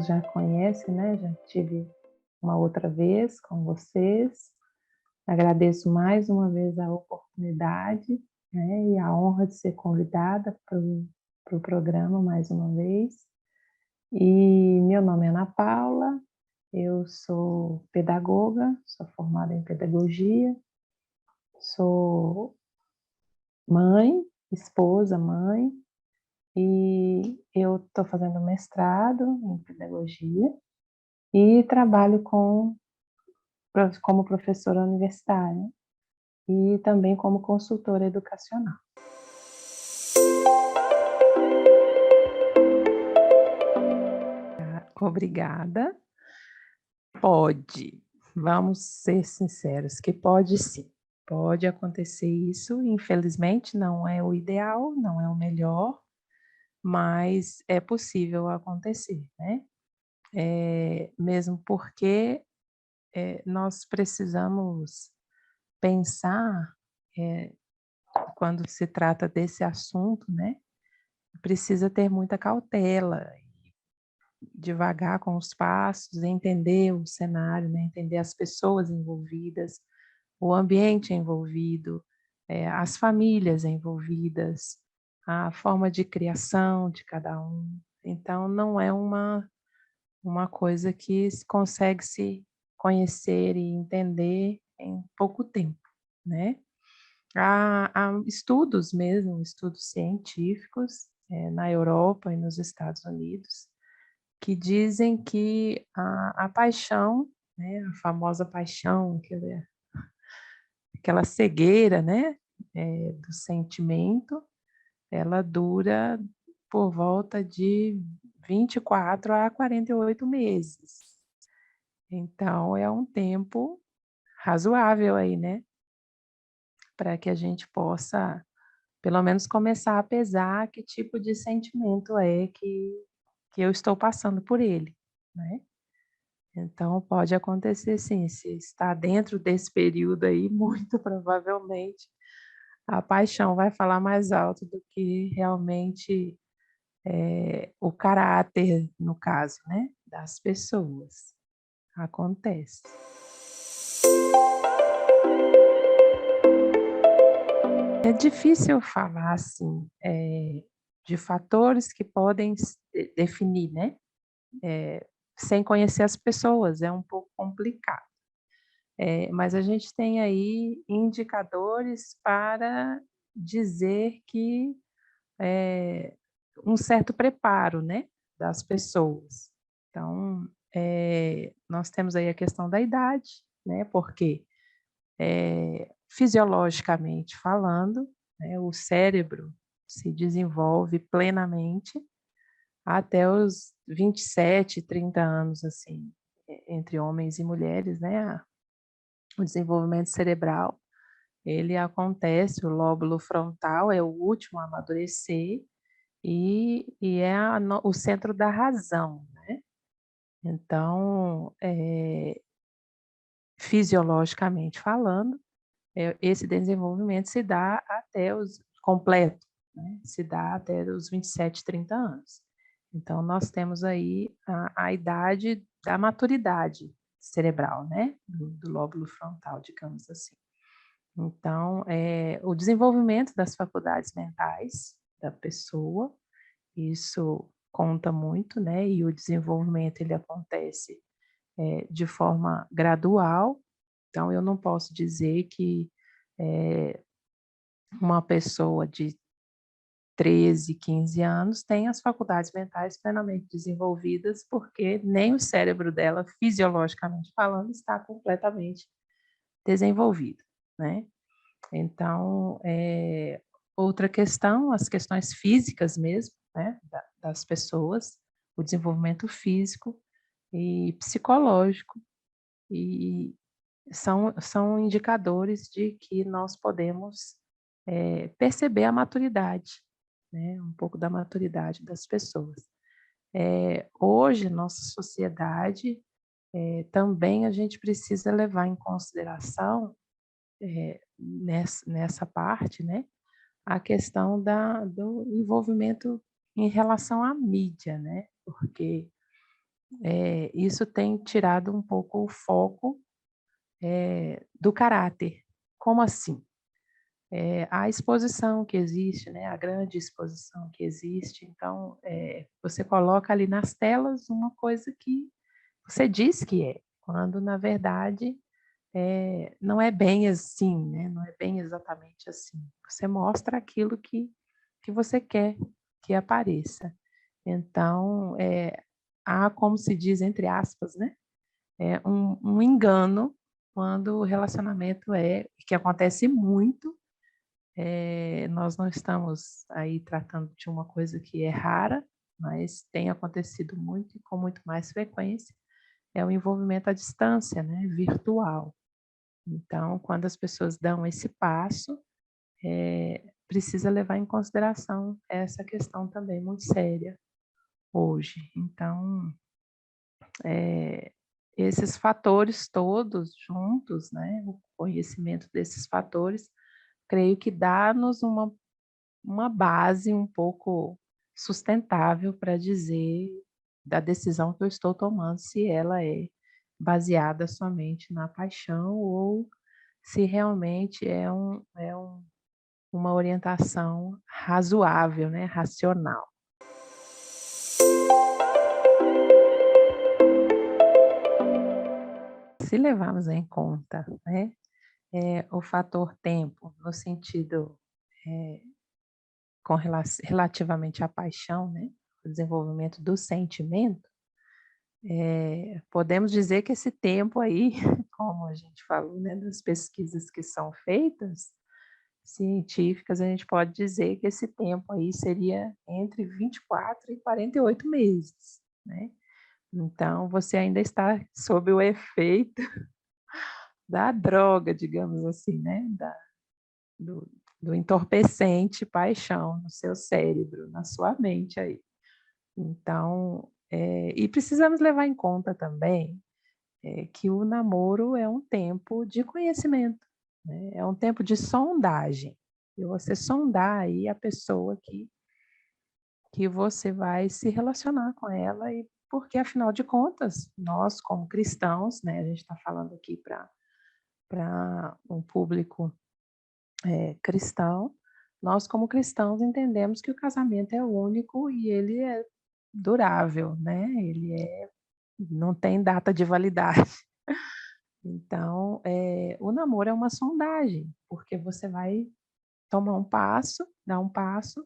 já conhecem, né, já tive uma outra vez com vocês. Agradeço mais uma vez a oportunidade, né, e a honra de ser convidada para o programa mais uma vez. E meu nome é Ana Paula, eu sou pedagoga, sou formada em pedagogia, sou mãe, esposa, mãe, e eu estou fazendo mestrado em pedagogia e trabalho como professora universitária e também como consultora educacional. Obrigada. Pode, vamos ser sinceros, que pode sim. Pode acontecer isso, infelizmente não é o ideal, não é o melhor, mas é possível acontecer, né? Mesmo porque nós precisamos pensar, quando se trata desse assunto, né? Precisa ter muita cautela, devagar com os passos, entender o cenário, né? Entender as pessoas envolvidas, o ambiente envolvido, as famílias envolvidas, a forma de criação de cada um. Então, não é uma coisa que se consegue se conhecer e entender em pouco tempo, né? Há estudos mesmo, estudos científicos, na Europa e nos Estados Unidos, que dizem que a paixão, né, a famosa paixão, aquela cegueira, né, do sentimento, ela dura por volta de 24 a 48 meses. Então é um tempo razoável aí, né, para que a gente possa, pelo menos, começar a pesar que tipo de sentimento é que eu estou passando por ele, né. Então pode acontecer sim, se está dentro desse período aí, muito provavelmente a paixão vai falar mais alto do que realmente, o caráter, no caso, né, das pessoas. Acontece. É difícil falar, assim, de fatores que podem definir, né, sem conhecer as pessoas, é um pouco complicado. Mas a gente tem aí indicadores para dizer que, um certo preparo, né, das pessoas. Então, nós temos aí a questão da idade, né, porque, fisiologicamente falando, né, o cérebro se desenvolve plenamente até os 27, 30 anos, assim, entre homens e mulheres, né, o desenvolvimento cerebral, ele acontece, o lóbulo frontal é o último a amadurecer e é o centro da razão, né. Então, fisiologicamente falando, esse desenvolvimento se dá até os completo, né, se dá até os 27, 30 anos. Então nós temos aí a idade da maturidade cerebral, né, do lóbulo frontal, digamos assim. Então, o desenvolvimento das faculdades mentais da pessoa, isso conta muito, né, e o desenvolvimento ele acontece, de forma gradual, então eu não posso dizer que, eh, uma pessoa de 13, 15 anos tem as faculdades mentais plenamente desenvolvidas, porque nem o cérebro dela, fisiologicamente falando, está completamente desenvolvido, né. Então, outra questão, as questões físicas mesmo, né, das pessoas, o desenvolvimento físico e psicológico, e são indicadores de que nós podemos, perceber a maturidade, né, um pouco da maturidade das pessoas. Hoje, nossa sociedade, também a gente precisa levar em consideração, nessa parte, né, a questão do envolvimento em relação à mídia, né, porque Isso tem tirado um pouco o foco, do caráter. Como assim? A exposição que existe, né, a grande exposição que existe, então, você coloca ali nas telas uma coisa que você diz que é, quando na verdade, não é bem assim, né, não é bem exatamente assim. Você mostra aquilo que você quer que apareça. Então, há, como se diz entre aspas, né, um engano quando o relacionamento que acontece muito, nós não estamos aí tratando de uma coisa que é rara, mas tem acontecido muito e com muito mais frequência, é o envolvimento à distância, né, virtual. Então, quando as pessoas dão esse passo, precisa levar em consideração essa questão também muito séria hoje. Então, esses fatores todos juntos, né, o conhecimento desses fatores, creio que dá-nos uma base um pouco sustentável para dizer da decisão que eu estou tomando, se ela é baseada somente na paixão ou se realmente uma orientação razoável, né, racional. Se levarmos em conta, né, o fator tempo, no sentido, eh, relativamente à paixão, né, o desenvolvimento do sentimento, podemos dizer que esse tempo aí, como a gente falou, né, das pesquisas que são feitas, científicas, a gente pode dizer que esse tempo aí seria entre 24 e 48 meses, né. Então você ainda está sob o efeito da droga, digamos assim, né, do do entorpecente paixão no seu cérebro, na sua mente aí. Então, e precisamos levar em conta também, que o namoro é um tempo de conhecimento, né, é um tempo de sondagem, e você sondar aí a pessoa que você vai se relacionar com ela e porque afinal de contas, nós como cristãos, né, a gente está falando aqui para um público, cristão, nós como cristãos entendemos que o casamento é único e ele é durável, né, não tem data de validade. Então, o namoro é uma sondagem, porque você vai tomar um passo, dar um passo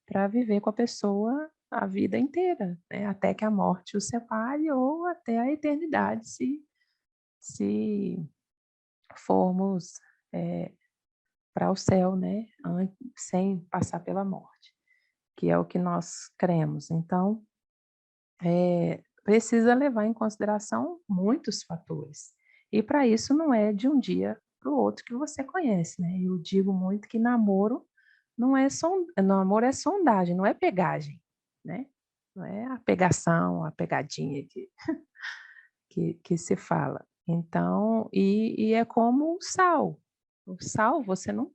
para viver com a pessoa a vida inteira, né, até que a morte os separe ou até a eternidade se formos, para o céu, né, sem passar pela morte, que é o que nós cremos. Então, precisa levar em consideração muitos fatores. E para isso não é de um dia para o outro que você conhece, né. Eu digo muito que namoro é sondagem, não é pegagem, né. Não é a pegação, a pegadinha que se fala. Então e é como o sal você não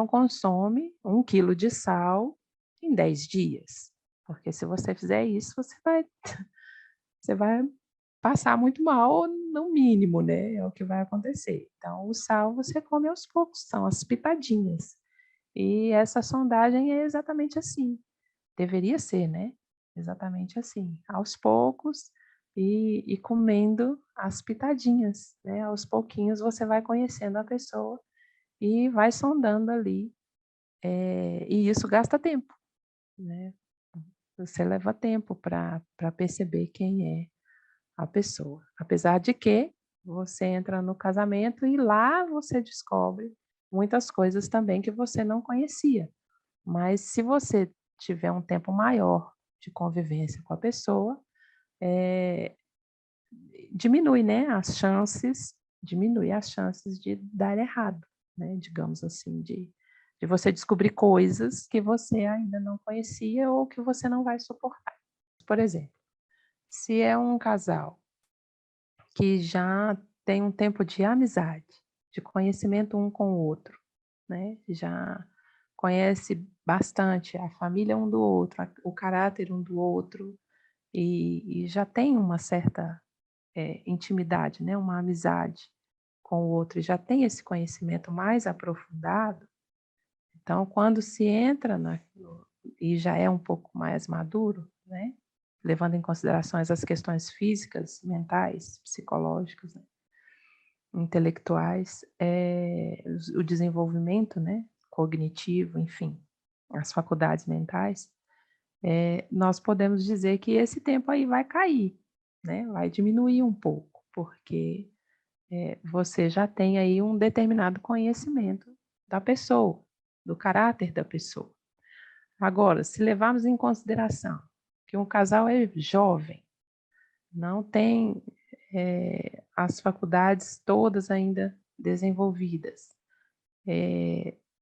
consome 1 quilo de sal em 10 dias, porque se você fizer isso, você vai passar muito mal, no mínimo, né, é o que vai acontecer. Então o sal você come aos poucos, são as pitadinhas. E essa sondagem é exatamente assim, deveria ser, né, exatamente assim, aos poucos e comendo as pitadinhas, né, aos pouquinhos você vai conhecendo a pessoa e vai sondando ali, e isso gasta tempo, né, você leva tempo para perceber quem é a pessoa. Apesar de que você entra no casamento e lá você descobre muitas coisas também que você não conhecia. Mas se você tiver um tempo maior de convivência com a pessoa, eh, diminui, né, diminui as chances de dar errado, né, digamos assim, de você descobrir coisas que você ainda não conhecia ou que você não vai suportar. Por exemplo, se é um casal que já tem um tempo de amizade, de conhecimento um com o outro, né, já conhece bastante a família um do outro, o caráter um do outro, e já tem uma certa, intimidade, né, uma amizade com o outro e já tem esse conhecimento mais aprofundado, então quando se entra e já é um pouco mais maduro, né, levando em consideração as questões físicas, mentais, psicológicas, né, intelectuais, o desenvolvimento, né, cognitivo, enfim, as faculdades mentais, nós podemos dizer que esse tempo aí vai cair, né, vai diminuir um pouco, porque, você já tem aí um determinado conhecimento da pessoa, do caráter da pessoa. Agora, se levarmos em consideração que um casal é jovem, não tem, as faculdades todas ainda desenvolvidas,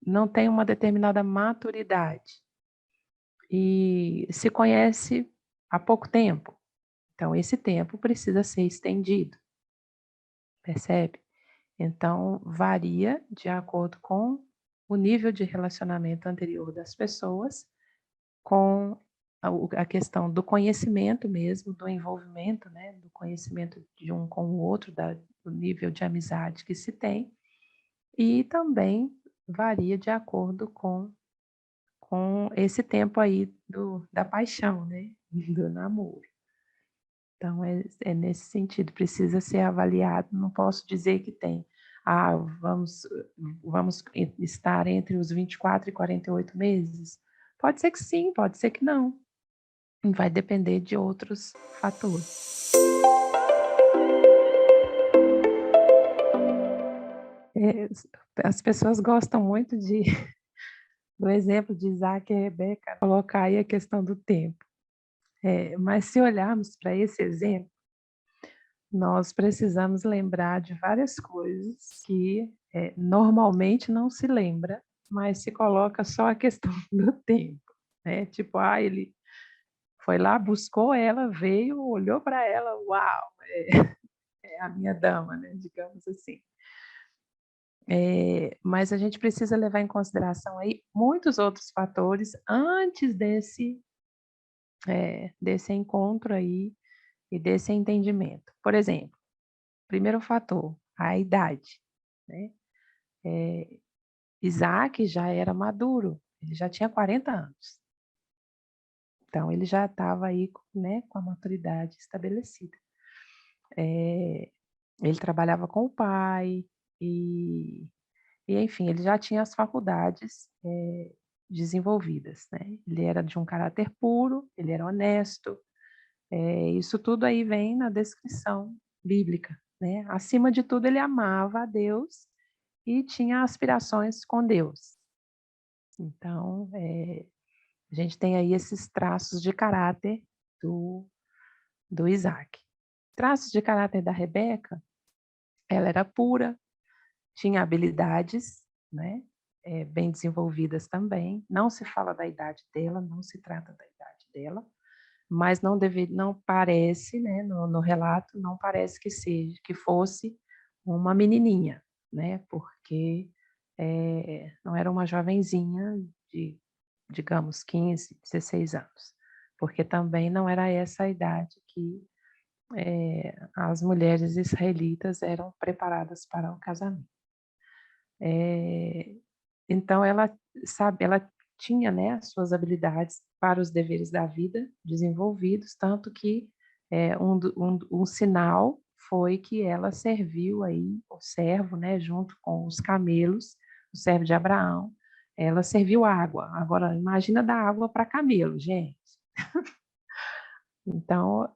não tem uma determinada maturidade e se conhece há pouco tempo, então esse tempo precisa ser estendido, percebe? Então varia de acordo com o nível de relacionamento anterior das pessoas, com a questão do conhecimento mesmo, do envolvimento, né, do conhecimento de um com o outro, do nível de amizade que se tem, e também varia de acordo com esse tempo aí da paixão, né, do namoro. Então é nesse sentido, precisa ser avaliado, não posso dizer que tem, vamos estar entre os 24 e 48 meses? Pode ser que sim, pode ser que não, vai depender de outros fatores. Eh, as pessoas gostam muito do exemplo de Isaac e Rebeca, colocar aí a questão do tempo. Mas se olharmos para esse exemplo, nós precisamos lembrar de várias coisas que, normalmente não se lembra, mas se coloca só a questão do tempo, né, tipo, ele foi lá, buscou ela, veio, olhou para ela, uau, é a minha dama, né, digamos assim. Mas a gente precisa levar em consideração aí muitos outros fatores antes desse encontro aí e desse entendimento. Por exemplo, primeiro fator, a idade, né. Isaac já era maduro, ele já tinha 40 anos, então ele já estava aí, né, com a maturidade estabelecida. Ele trabalhava com o pai e enfim, ele já tinha as faculdades, desenvolvidas, né. Ele era de um caráter puro, ele era honesto, isso tudo aí vem na descrição bíblica, né. Acima de tudo, ele amava a Deus e tinha aspirações com Deus. Então, a gente tem aí esses traços de caráter do do Isaac. Traços de caráter da Rebeca, ela era pura, tinha habilidades, né, bem desenvolvidas também, não se fala da idade dela, não se trata da idade dela, mas não parece, né, no relato, não parece que fosse uma menininha, né, porque, não era uma jovenzinha de, digamos, 15, 16 anos, porque também não era essa a idade que, as mulheres israelitas eram preparadas para o casamento. Eh, então ela tinha, né, as suas habilidades para os deveres da vida desenvolvidos, tanto que, um sinal foi que ela serviu aí o servo, né, junto com os camelos, o servo de Abraão, ela serviu água. Agora imagina dar água para camelo, gente. Então,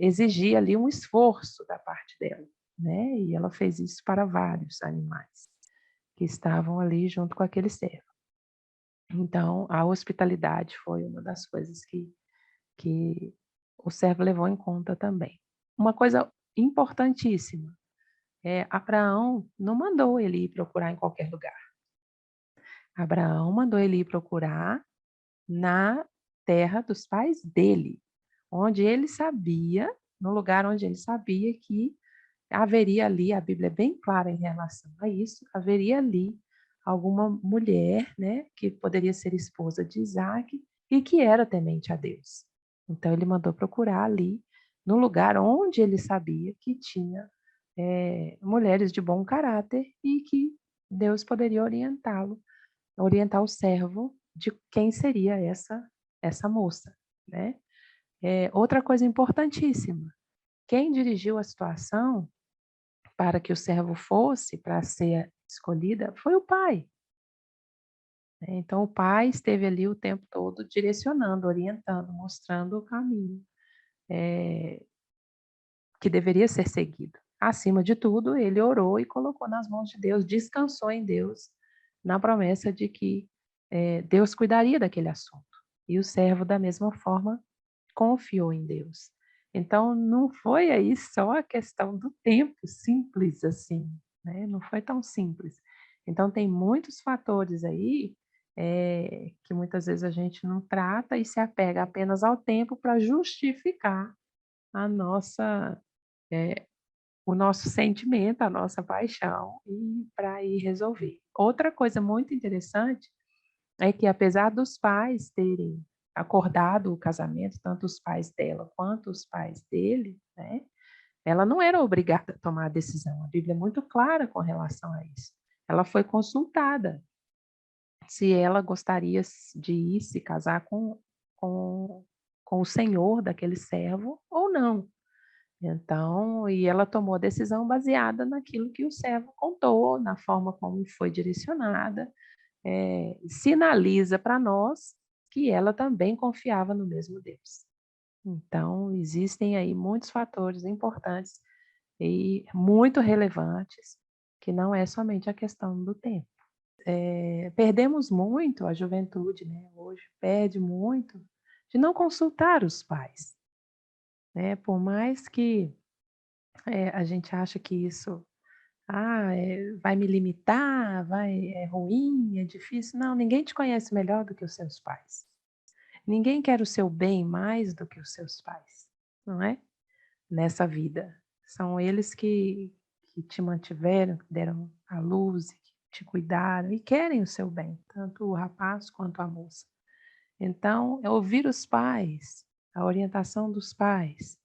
exigia ali um esforço da parte dela, né, e ela fez isso para vários animais que estavam ali junto com aquele servo. Então, a hospitalidade foi uma das coisas que o servo levou em conta também. Uma coisa importantíssima, Abraão não mandou ele ir procurar em qualquer lugar. Abraão mandou ele ir procurar na terra dos pais dele, onde ele sabia, no lugar onde ele sabia que haveria ali, a Bíblia é bem clara em relação a isso, haveria ali alguma mulher, né, que poderia ser esposa de Isaac e que era temente a Deus. Então ele mandou procurar ali, no lugar onde ele sabia que tinha, mulheres de bom caráter e que Deus poderia orientar o servo de quem seria essa moça, né. Outra coisa importantíssima, quem dirigiu a situação para que o servo fosse para ser escolhida foi o pai, né. Então o pai esteve ali o tempo todo direcionando, orientando, mostrando o caminho, eh, que deveria ser seguido. Acima de tudo, ele orou e colocou nas mãos de Deus, descansou em Deus, na promessa de que, Deus cuidaria daquele assunto. E o servo, da mesma forma, confiou em Deus. Então, não foi aí só a questão do tempo, simples assim, né, não foi tão simples. Então tem muitos fatores aí, que muitas vezes a gente não trata e se apega apenas ao tempo para justificar a nossa, eh, o nosso sentimento, a nossa paixão e para ir resolver. Outra coisa muito interessante é que apesar dos pais terem acordado o casamento, tanto os pais dela quanto os pais dele, né, ela não era obrigada a tomar a decisão, a Bíblia é muito clara com relação a isso. Ela foi consultada se ela gostaria de ir se casar com com o senhor daquele servo ou não. Então, e ela tomou a decisão baseada naquilo que o servo contou, na forma como foi direcionada, sinaliza para nós que ela também confiava no mesmo Deus. Então, existem aí muitos fatores importantes e muito relevantes, que não é somente a questão do tempo. Perdemos muito, a juventude, né, hoje perde muito de não consultar os pais, né, por mais que, a gente acha que isso vai me limitar, é ruim, é difícil. Não, ninguém te conhece melhor do que os seus pais. Ninguém quer o seu bem mais do que os seus pais, não é? Nessa vida. São eles que te mantiveram, que deram a luz, que te cuidaram e querem o seu bem, tanto o rapaz quanto a moça. Então, é ouvir os pais, a orientação dos pais,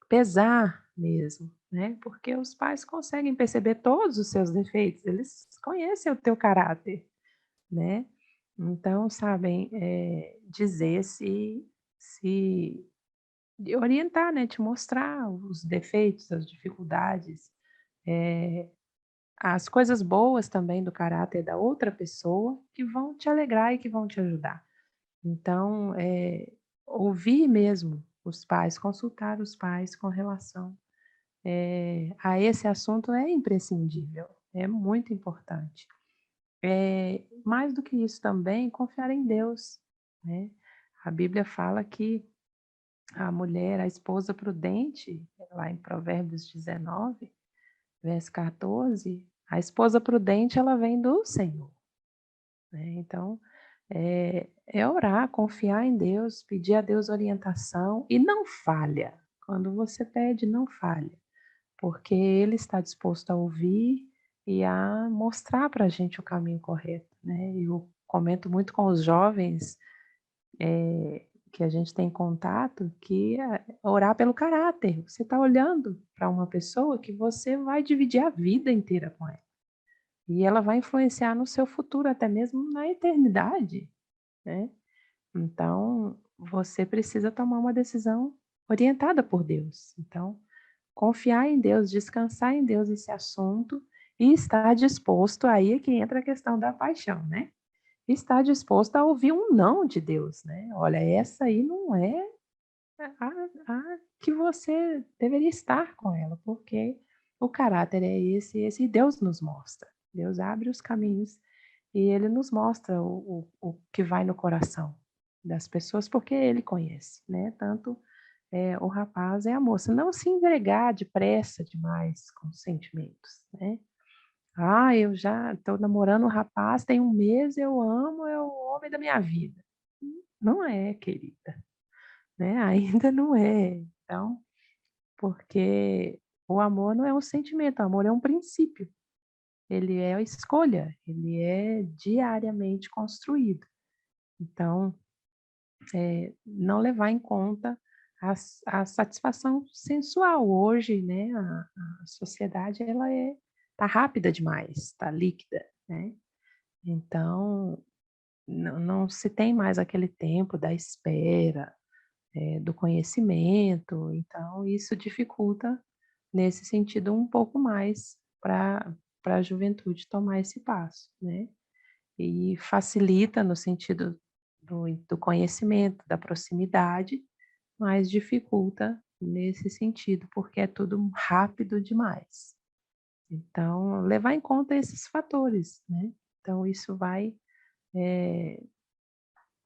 pesar mesmo, né, porque os pais conseguem perceber todos os seus defeitos, eles conhecem o teu caráter, né. Então sabem, dizer se de orientar, né, te mostrar os defeitos, as dificuldades, eh, as coisas boas também do caráter da outra pessoa, que vão te alegrar e que vão te ajudar. Então, ouvir mesmo os pais, consultar os pais com relação a esse assunto é imprescindível, é muito importante. Mais do que isso também, confiar em Deus, né. A Bíblia fala que a mulher, a esposa prudente, lá em Provérbios 19, verso 14, a esposa prudente ela vem do Senhor, né. Então, é orar, confiar em Deus, pedir a Deus orientação e não falha. Quando você pede, não falha. Porque ele está disposto a ouvir e a mostrar para a gente o caminho correto, né. Eu comento muito com os jovens, que a gente tem contato, que é orar pelo caráter. Você está olhando para uma pessoa que você vai dividir a vida inteira com ela, e ela vai influenciar no seu futuro, até mesmo na eternidade, né. Então, você precisa tomar uma decisão orientada por Deus. Então confiar em Deus, descansar em Deus esse assunto e estar disposto, aí é que entra a questão da paixão, né. Estar disposto a ouvir um não de Deus, né. "Olha, essa aí não é a que você deveria estar com ela, porque o caráter é esse, e Deus nos mostra. Deus abre os caminhos e Ele nos mostra o que vai no coração das pessoas, porque Ele conhece, né, tanto o rapaz e a moça. Não se entregar depressa demais com os sentimentos, né. "Ah, eu já estou namorando o rapaz tem um mês, eu amo, é o homem da minha vida". Não é, querida, né, ainda não é. Então, porque o amor não é um sentimento, o amor é um princípio. Ele é a escolha, ele é diariamente construído. Então, não levar em conta a satisfação sensual. Hoje, né, a sociedade ela tá rápida demais, tá líquida, né. Então, não se tem mais aquele tempo da espera, do conhecimento, então isso dificulta, nesse sentido, um pouco mais para a juventude tomar esse passo, né. E facilita no sentido do conhecimento, da proximidade, mas dificulta nesse sentido, porque é tudo rápido demais. Então, levar em conta esses fatores, né. Então isso vai, eh,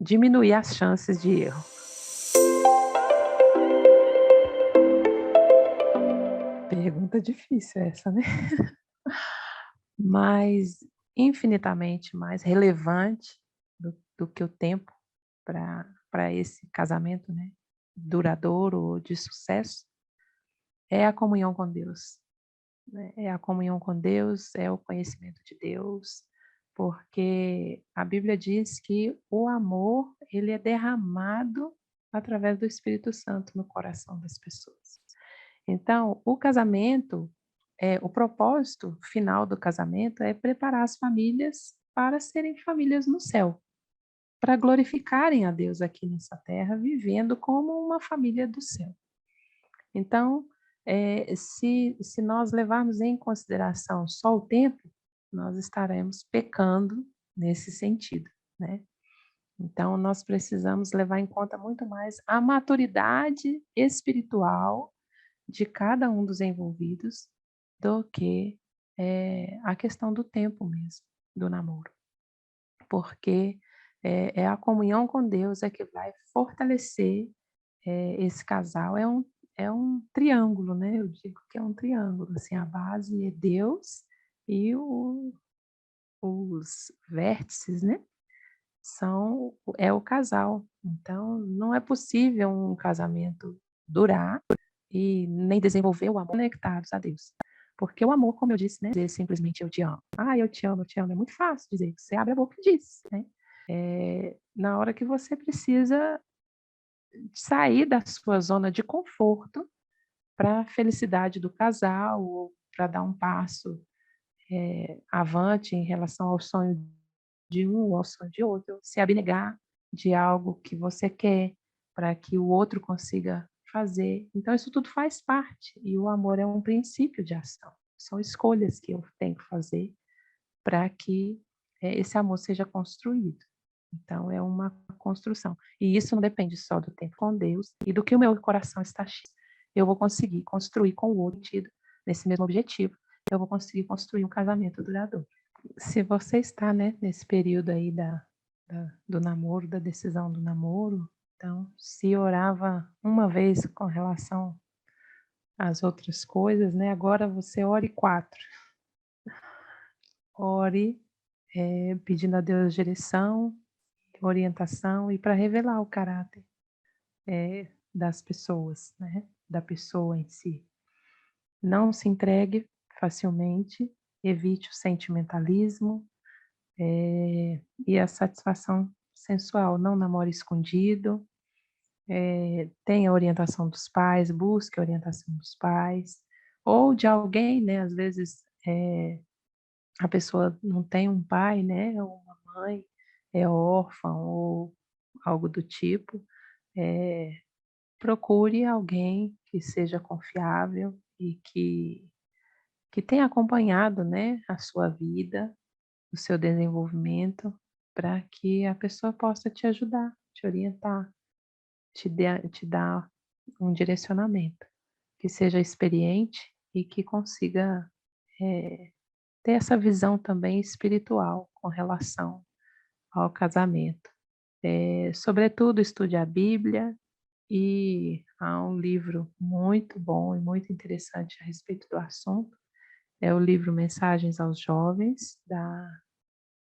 diminuir as chances de erro. Pergunta difícil essa, né. Mas infinitamente mais relevante do que o tempo para esse casamento, né, duradouro ou de sucesso, é a comunhão com Deus, né, é a comunhão com Deus, é o conhecimento de Deus, porque a Bíblia diz que o amor, ele é derramado através do Espírito Santo no coração das pessoas. Então, o casamento, o propósito final do casamento é preparar as famílias para serem famílias no céu, para glorificarem a Deus aqui nessa terra, vivendo como uma família do céu. Então, se nós levarmos em consideração só o tempo, nós estaremos pecando nesse sentido, né. Então nós precisamos levar em conta muito mais a maturidade espiritual de cada um dos envolvidos, do que, a questão do tempo mesmo, do namoro. Porque, é a comunhão com Deus é que vai fortalecer, esse casal. É um triângulo, né, eu digo que é um triângulo, assim, a base é Deus e os vértices, né, é o casal. Então não é possível um casamento durar e nem desenvolver o amor conectados a Deus. Porque o amor, como eu disse, né, dizer simplesmente eu te amo. Ah, eu te amo, é muito fácil dizer, você abre a boca e diz, né. Na hora que você precisa sair da sua zona de conforto para a felicidade do casal ou para dar um passo, avante em relação ao sonho de um ou ao sonho de outro, se abnegar de algo que você quer, para que o outro consiga fazer. Então isso tudo faz parte, e o amor é um princípio de ação. São escolhas que eu tenho que fazer para que, esse amor seja construído. Então é uma construção. E isso não depende só do tempo com Deus e do que o meu coração está cheio. Eu vou conseguir construir com o outro tido nesse mesmo objetivo, eu vou conseguir construir um casamento duradouro. Se você está, né, nesse período aí do namoro, da decisão do namoro, então, se orava uma vez com relação às outras coisas, né, agora você ore 4. Ore, pedindo a Deus direção, orientação e para revelar o caráter, das pessoas, né, da pessoa em si. Não se entregue facilmente, evite o sentimentalismo, e a satisfação sensual. Não namore escondido, tenha a orientação dos pais, busque a orientação dos pais ou de alguém, né, às vezes, a pessoa não tem um pai, né, ou uma mãe, é órfã ou algo do tipo, procure alguém que seja confiável e que tenha acompanhado, né, a sua vida, o seu desenvolvimento, para que a pessoa possa te ajudar, te orientar, te dar um direcionamento, que seja experiente e que consiga, ter essa visão também espiritual com relação ao casamento. Sobretudo estude a Bíblia, e há um livro muito bom e muito interessante a respeito do assunto, é o livro Mensagens aos Jovens, da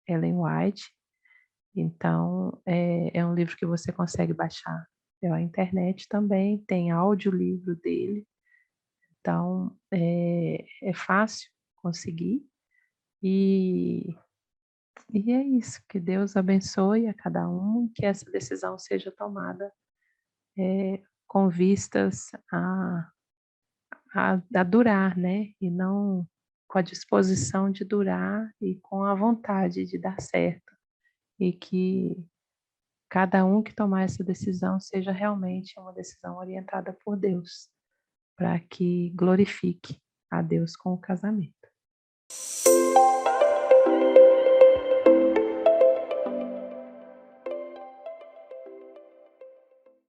Ellen White. Então, é um livro que você consegue baixar pela internet também, tem audiolivro dele, então, é fácil conseguir. E e é isso, que Deus abençoe a cada um, que essa decisão seja tomada, com vistas a durar, né, e não com a disposição de durar e com a vontade de dar certo, e que cada um que tomar essa decisão seja realmente uma decisão orientada por Deus, para que glorifique a Deus com o casamento.